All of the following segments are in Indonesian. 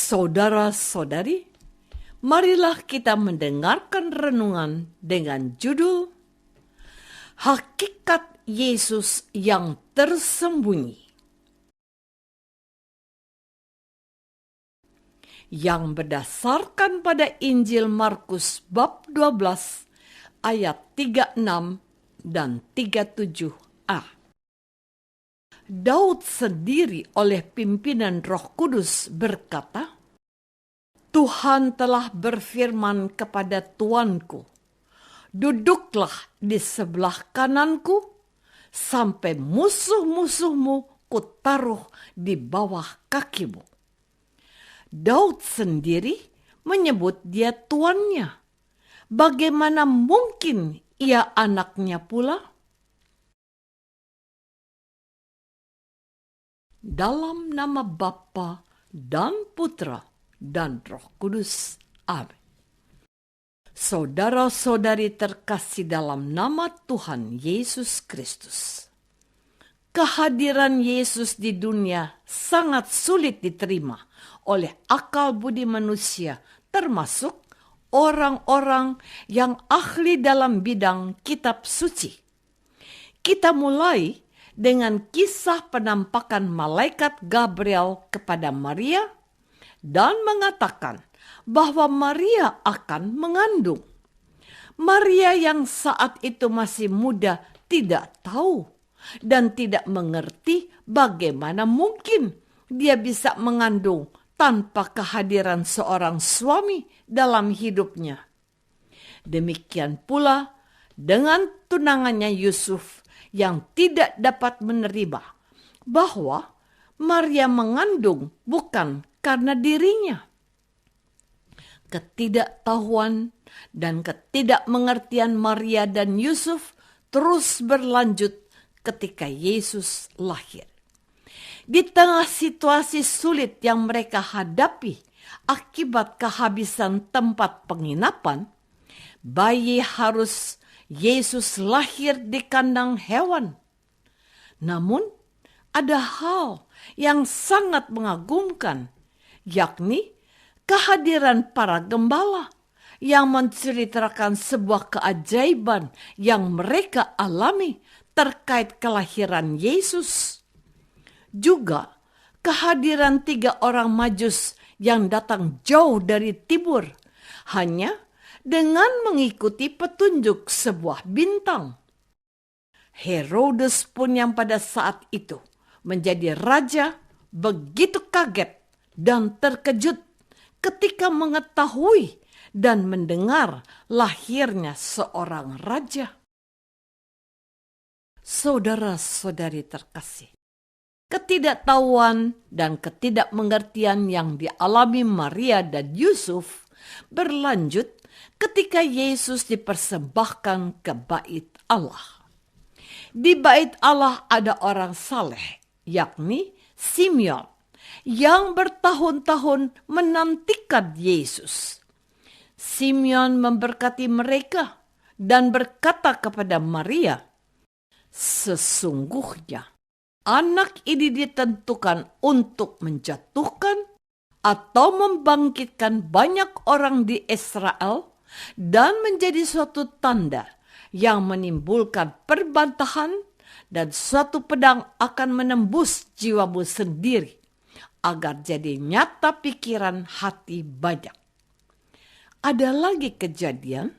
Saudara-saudari, marilah kita mendengarkan renungan dengan judul Hakikat Yesus yang Tersembunyi, yang berdasarkan pada Injil Markus bab 12 ayat 36 dan 37a. Daud sendiri oleh pimpinan Roh Kudus berkata, Tuhan telah berfirman kepada Tuanku, duduklah di sebelah kananku, sampai musuh-musuhmu kutaruh di bawah kakimu. Daud sendiri menyebut dia tuannya. Bagaimana mungkin ia anaknya pula? Dalam nama Bapa dan Putra dan Roh Kudus. Amin. Saudara-saudari terkasih dalam nama Tuhan Yesus Kristus. Kehadiran Yesus di dunia sangat sulit diterima oleh akal budi manusia, termasuk orang-orang yang ahli dalam bidang kitab suci. Kita mulai dengan kisah penampakan malaikat Gabriel kepada Maria dan mengatakan bahwa Maria akan mengandung. Maria yang saat itu masih muda tidak tahu dan tidak mengerti bagaimana mungkin dia bisa mengandung tanpa kehadiran seorang suami dalam hidupnya. Demikian pula dengan tunangannya Yusuf yang tidak dapat menerima bahwa Maria mengandung bukan karena dirinya. Ketidaktahuan dan ketidakmengertian Maria dan Yusuf terus berlanjut ketika Yesus lahir. Di tengah situasi sulit yang mereka hadapi akibat kehabisan tempat penginapan, bayi harus Yesus lahir di kandang hewan. Namun, ada hal yang sangat mengagumkan, yakni kehadiran para gembala yang menceritakan sebuah keajaiban yang mereka alami terkait kelahiran Yesus. Juga kehadiran 3 orang Majus yang datang jauh dari timur, hanya dengan mengikuti petunjuk sebuah bintang. Herodes pun yang pada saat itu menjadi raja begitu kaget dan terkejut ketika mengetahui dan mendengar lahirnya seorang raja. Saudara-saudari terkasih, ketidaktahuan dan ketidakmengertian yang dialami Maria dan Yusuf berlanjut ketika Yesus dipersembahkan ke bait Allah. Di bait Allah ada orang saleh, yakni Simeon, yang bertahun-tahun menantikan Yesus. Simeon memberkati mereka dan berkata kepada Maria, sesungguhnya anak ini ditentukan untuk menjatuhkan atau membangkitkan banyak orang di Israel dan menjadi suatu tanda yang menimbulkan perbantahan, dan suatu pedang akan menembus jiwamu sendiri agar jadi nyata pikiran hati banyak. Ada lagi kejadian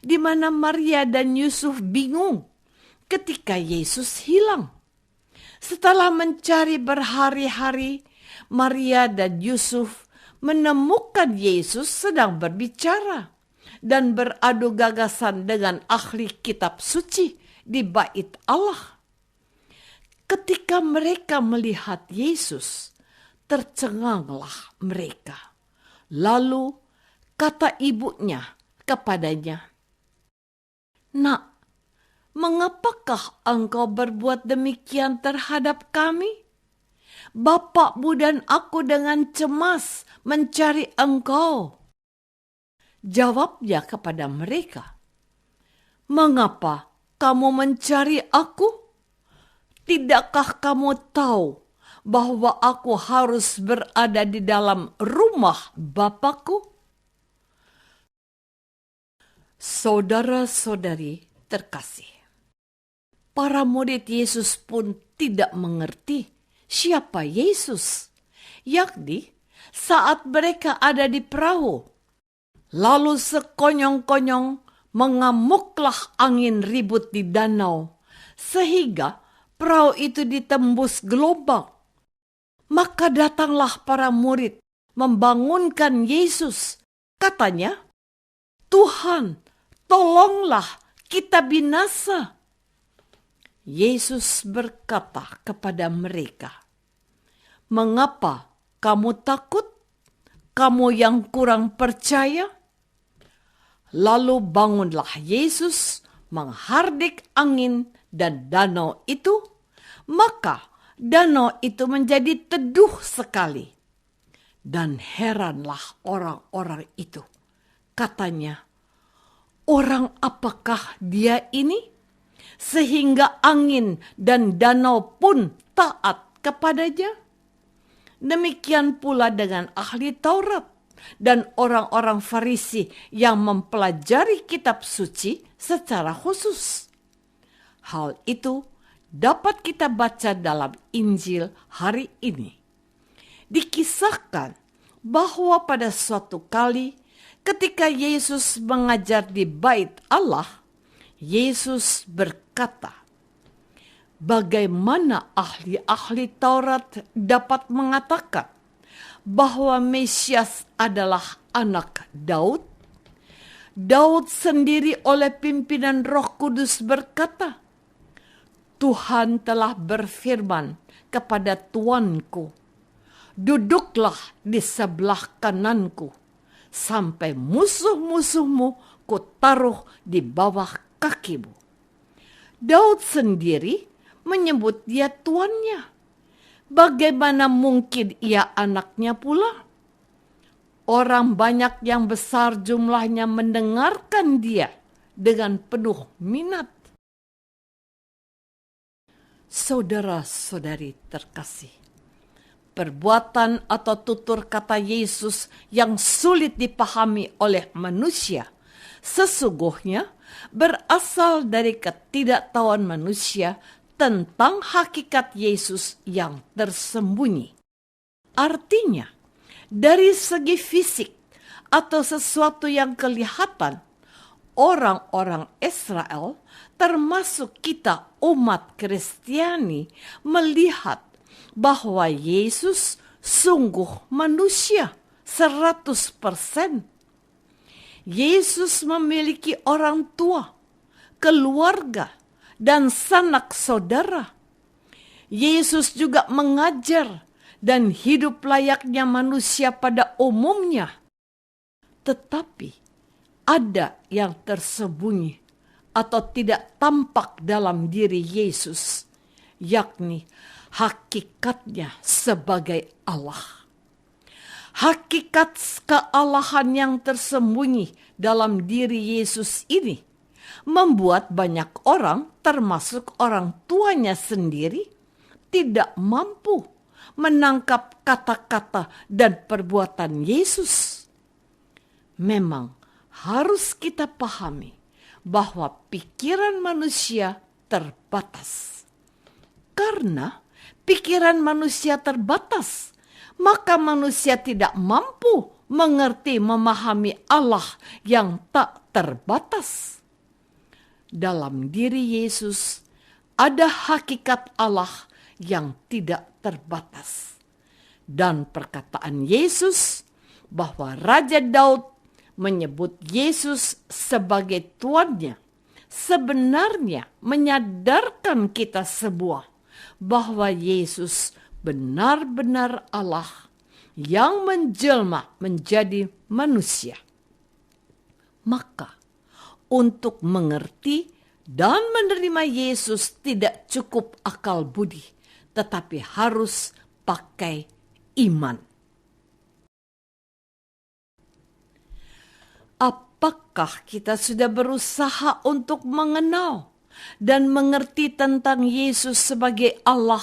di mana Maria dan Yusuf bingung ketika Yesus hilang. Setelah mencari berhari-hari, Maria dan Yusuf menemukan Yesus sedang berbicara dan beradu gagasan dengan ahli kitab suci di bait Allah. Ketika mereka melihat Yesus, tercenganglah mereka. Lalu kata ibunya kepadanya, Nak, mengapakah engkau berbuat demikian terhadap kami? Bapakmu dan aku dengan cemas mencari engkau. Jawabnya kepada mereka, Mengapa kamu mencari aku? Tidakkah kamu tahu bahwa aku harus berada di dalam rumah Bapakku? Saudara-saudari terkasih, para murid Yesus pun tidak mengerti siapa Yesus, yakni saat mereka ada di perahu. Lalu sekonyong-konyong mengamuklah angin ribut di danau, sehingga perahu itu ditembus gelombang. Maka datanglah para murid membangunkan Yesus. Katanya, "Tuhan, tolonglah, kita binasa." Yesus berkata kepada mereka, "Mengapa kamu takut? Kamu yang kurang percaya?" Lalu bangunlah Yesus menghardik angin dan danau itu, maka danau itu menjadi teduh sekali. Dan heranlah orang-orang itu. Katanya, "Orang apakah dia ini? Sehingga angin dan danau pun taat kepadanya." Demikian pula dengan ahli Taurat dan orang-orang Farisi yang mempelajari kitab suci secara khusus. Hal itu dapat kita baca dalam Injil hari ini. Dikisahkan bahwa pada suatu kali ketika Yesus mengajar di Bait Allah, Yesus berkata, "Bagaimana ahli-ahli Taurat dapat mengatakan bahwa Mesias adalah anak Daud? Daud sendiri oleh pimpinan Roh Kudus berkata, 'Tuhan telah berfirman kepada Tuanku, duduklah di sebelah kananku, sampai musuh-musuhmu kutaruh di bawah kakimu.'" Daud sendiri menyebut dia tuannya. Bagaimana mungkin ia anaknya pula? Orang banyak yang besar jumlahnya mendengarkan dia dengan penuh minat. Saudara-saudari terkasih, perbuatan atau tutur kata Yesus yang sulit dipahami oleh manusia sesungguhnya berasal dari ketidaktahuan manusia tentang hakikat Yesus yang tersembunyi. Artinya, dari segi fisik atau sesuatu yang kelihatan, orang-orang Israel, termasuk kita umat Kristiani, melihat bahwa Yesus sungguh manusia 100%. Yesus memiliki orang tua, keluarga, dan sanak saudara. Yesus juga mengajar dan hidup layaknya manusia pada umumnya. Tetapi ada yang tersembunyi atau tidak tampak dalam diri Yesus, yakni hakikatnya sebagai Allah. Hakikat kealahan yang tersembunyi dalam diri Yesus ini membuat banyak orang, termasuk orang tuanya sendiri, tidak mampu menangkap kata-kata dan perbuatan Yesus. Memang harus kita pahami bahwa pikiran manusia terbatas. Karena pikiran manusia terbatas, maka manusia tidak mampu mengerti memahami Allah yang tak terbatas. Dalam diri Yesus ada hakikat Allah yang tidak terbatas. Dan perkataan Yesus bahwa Raja Daud menyebut Yesus sebagai tuannya sebenarnya menyadarkan kita semua bahwa Yesus benar-benar Allah yang menjelma menjadi manusia. Maka untuk mengerti dan menerima Yesus tidak cukup akal budi, tetapi harus pakai iman. Apakah kita sudah berusaha untuk mengenal dan mengerti tentang Yesus sebagai Allah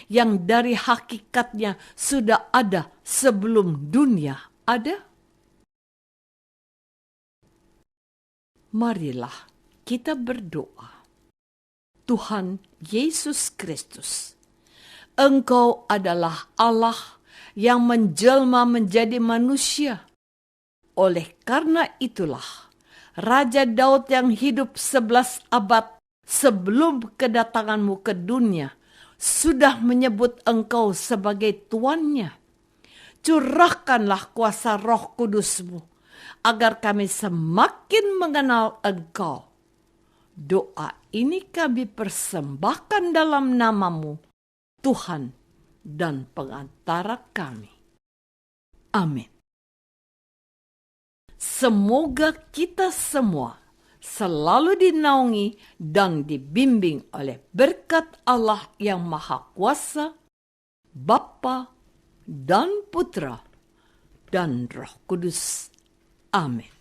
yang dari hakikatnya sudah ada sebelum dunia ada? Marilah kita berdoa. Tuhan Yesus Kristus, Engkau adalah Allah yang menjelma menjadi manusia. Oleh karena itulah, Raja Daud yang hidup 11 abad sebelum kedatanganmu ke dunia sudah menyebut Engkau sebagai Tuannya. Curahkanlah kuasa Roh Kudus-Mu agar kami semakin mengenal Engkau. Doa ini kami persembahkan dalam nama-Mu, Tuhan dan pengantara kami. Amin. Semoga kita semua selalu dinaungi dan dibimbing oleh berkat Allah yang Maha Kuasa, Bapa dan Putra dan Roh Kudus. Amin.